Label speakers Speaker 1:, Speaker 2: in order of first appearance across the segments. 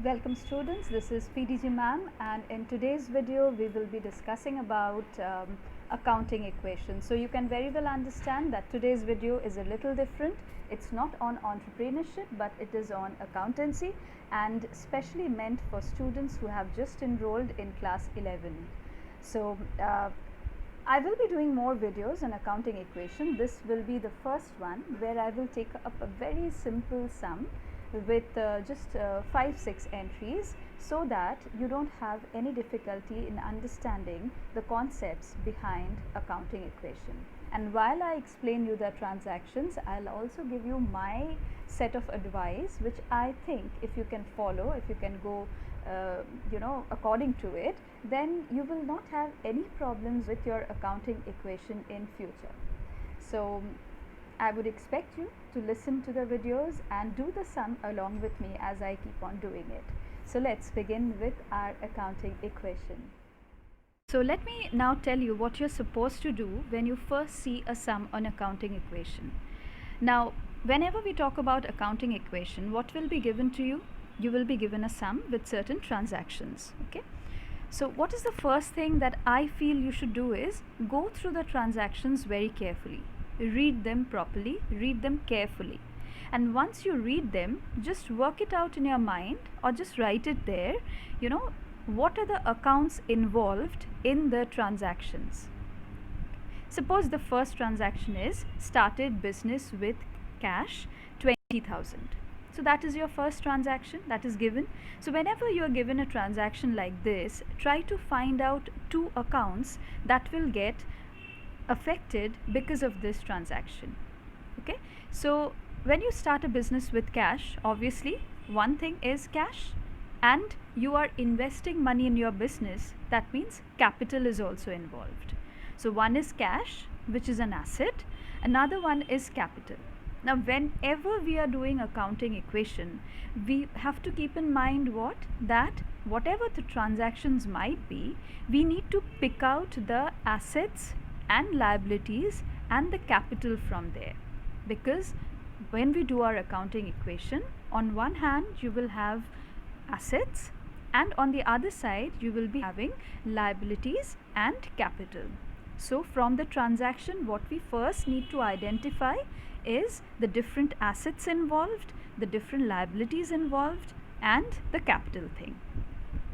Speaker 1: Welcome students, this is PDG ma'am, and in today's video we will be discussing about accounting equations. So you can very well understand that today's video is a little different. It's not on entrepreneurship but it is on accountancy and specially meant for students who have just enrolled in class 11. So I will be doing more videos on accounting equation. This will be the first one where I will take up a very simple sum with just 5-6 entries so that you don't have any difficulty in understanding the concepts behind accounting equation. And while I explain you the transactions, I'll also give you my set of advice which I think if you can follow, if you can go according to it, then you will not have any problems with your accounting equation in future. So I would expect you to listen to the videos and do the sum along with me as I keep on doing it. So let's begin with our accounting equation. So let me now tell you what you're supposed to do when you first see a sum on accounting equation. Now, whenever we talk about accounting equation, what will be given to you? You will be given a sum with certain transactions. Okay. So what is the first thing that I feel you should do is go through the transactions very carefully. Read them properly, read them carefully. And once you read them, just work it out in your mind or just write it there. What are the accounts involved in the transactions? Suppose the first transaction is started business with cash 20,000. So that is your first transaction that is given. So whenever you are given a transaction like this, try to find out two accounts that will get affected because of this transaction. Okay, so when you start a business with cash, obviously one thing is cash and you are investing money in your business. That means capital is also involved. So one is cash, which is an asset, another one is capital. Now whenever we are doing accounting equation, we have to keep in mind that whatever the transactions might be, we need to pick out the assets and liabilities and the capital from there, because when we do our accounting equation, on one hand you will have assets and on the other side you will be having liabilities and capital. So from the transaction, what we first need to identify is the different assets involved, the different liabilities involved and the capital thing.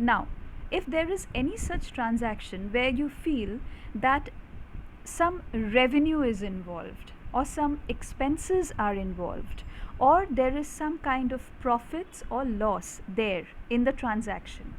Speaker 1: Now if there is any such transaction where you feel that some revenue is involved or some expenses are involved or there is some kind of profits or loss there in the transaction,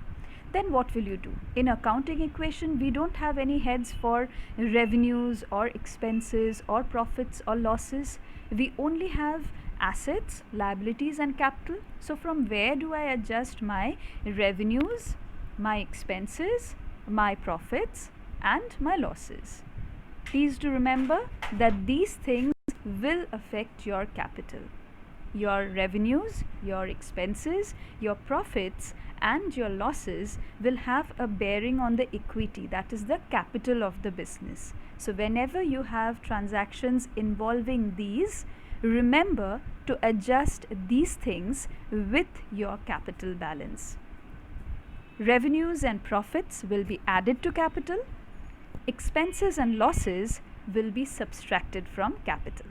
Speaker 1: then what will you do? In accounting equation, we don't have any heads for revenues or expenses or profits or losses. We only have assets, liabilities and capital. So from where do I adjust my revenues, my expenses, my profits and my losses? Please do remember that these things will affect your capital. Your revenues, your expenses, your profits and your losses will have a bearing on the equity, that is the capital of the business. So whenever you have transactions involving these, remember to adjust these things with your capital balance. Revenues and profits will be added to capital. Expenses and losses will be subtracted from capital.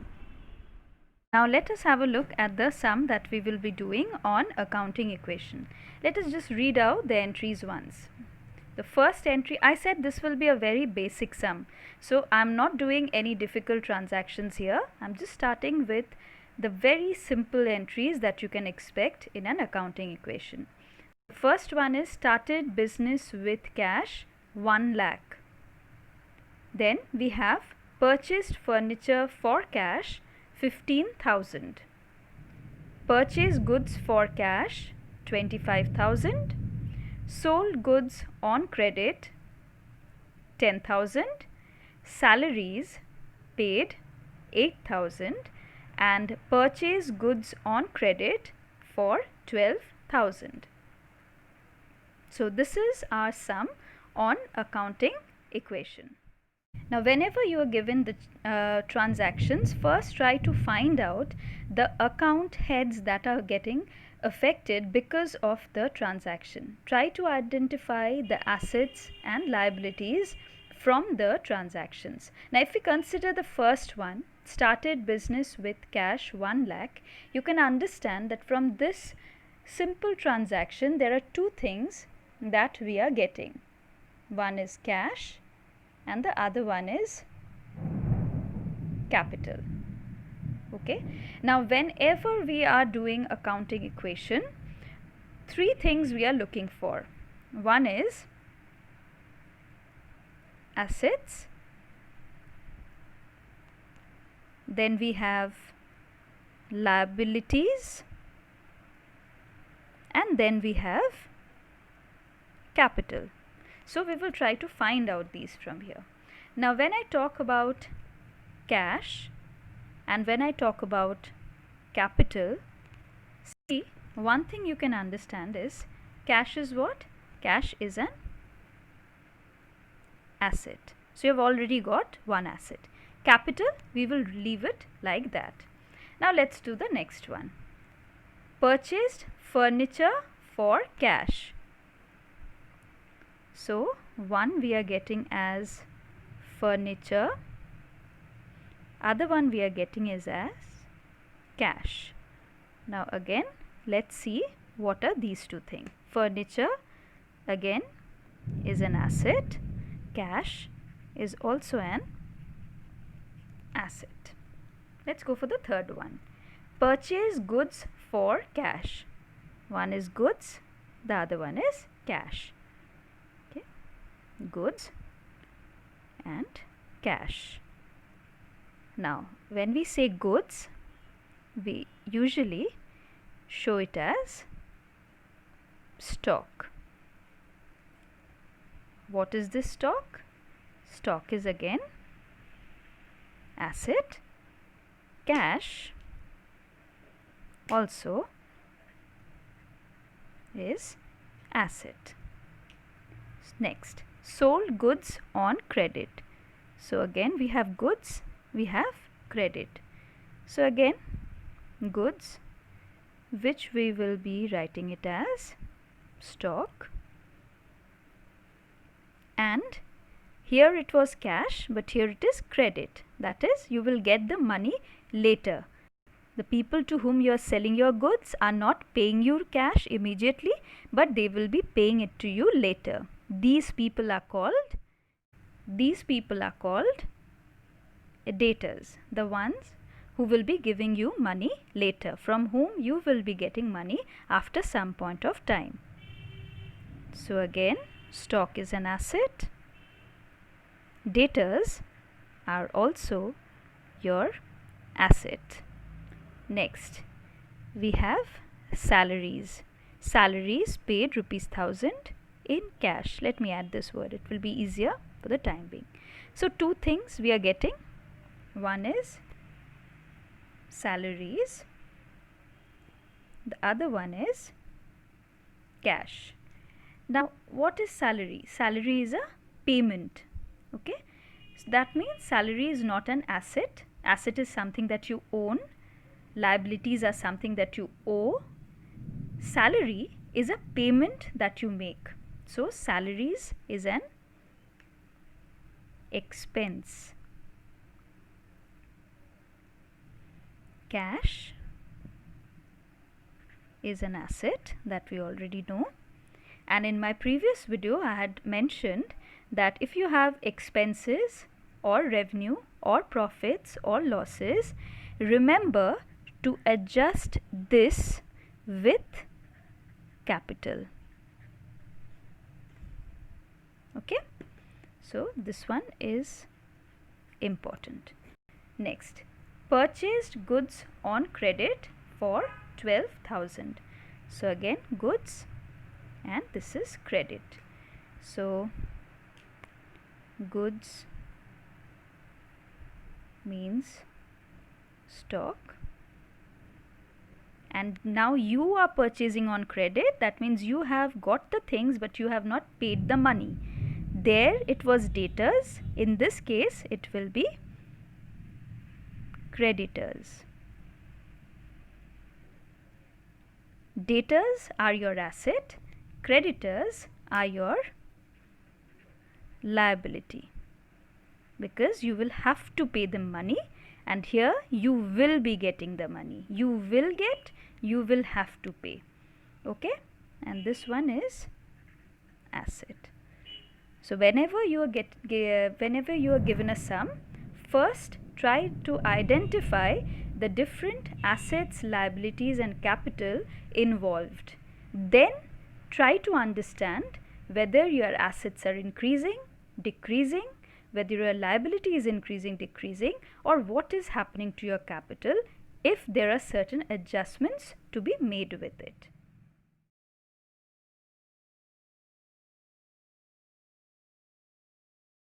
Speaker 1: Now let us have a look at the sum that we will be doing on accounting equation. Let us just read out the entries once. The first entry, I said this will be a very basic sum. So I am not doing any difficult transactions here. I am just starting with the very simple entries that you can expect in an accounting equation. The first one is started business with cash 1 lakh. Then we have purchased furniture for cash 15,000. Purchased goods for cash 25,000. Sold goods on credit 10,000. Salaries paid 8,000 and purchased goods on credit for 12,000. So this is our sum on accounting equation. Now whenever you are given the transactions, first try to find out the account heads that are getting affected because of the transaction. Try to identify the assets and liabilities from the transactions. Now, if we consider the first one, started business with cash 1 lakh, you can understand that from this simple transaction there are two things that we are getting. One is cash and the other one is capital. Okay. Now, whenever we are doing accounting equation, three things we are looking for. One is assets, then we have liabilities, and then we have capital. So, we will try to find out these from here. Now, when I talk about cash and when I talk about capital, see, one thing you can understand is cash is what? Cash is an asset. So, you have already got one asset. Capital, we will leave it like that. Now, let's do the next one. Purchased furniture for cash. So, one we are getting as furniture, other one we are getting is as cash. Now, again, let's see what are these two things. Furniture again is an asset, cash is also an asset. Let's go for the third one. Purchase goods for cash. One is goods, the other one is cash. Okay. Goods and cash. Now, when we say goods, we usually show it as stock. What is this stock? Stock is again asset, cash also is asset. Next, sold goods on credit. So, again we have goods, we have credit. So, again goods, which we will be writing it as stock, and here it was cash, but here it is credit. That is, you will get the money later. The people to whom you are selling your goods are not paying you cash immediately, but they will be paying it to you later. These people are called debtors, the ones who will be giving you money later, from whom you will be getting money after some point of time. So, again stock is an asset, debtors are also your asset. Next, we have salaries. Salaries paid ₹1,000 in cash. Let me add this word, it will be easier for the time being. So, two things we are getting. One is salaries, the other one is cash. Now, what is salary? Salary is a payment. Okay, so that means salary is not an asset. Asset is something that you own, liabilities are something that you owe. Salary is a payment that you make. So, salaries is an expense. Cash is an asset that we already know. And in my previous video, I had mentioned that if you have expenses or revenue or profits or losses, remember to adjust this with capital. Okay, so this one is important. Next, purchased goods on credit for 12,000. So, again goods and this is credit. So, goods means stock, and now you are purchasing on credit. That means you have got the things but you have not paid the money. There it was debtors, in this case it will be creditors. Debtors are your asset, creditors are your liability, because you will have to pay them money, and here you will be getting the money. You will get, you will have to pay. Okay, and this one is asset. So whenever you are given a sum, first try to identify the different assets, liabilities and capital involved. Then try to understand whether your assets are increasing, decreasing, whether your liability is increasing, decreasing, or what is happening to your capital, if there are certain adjustments to be made with it.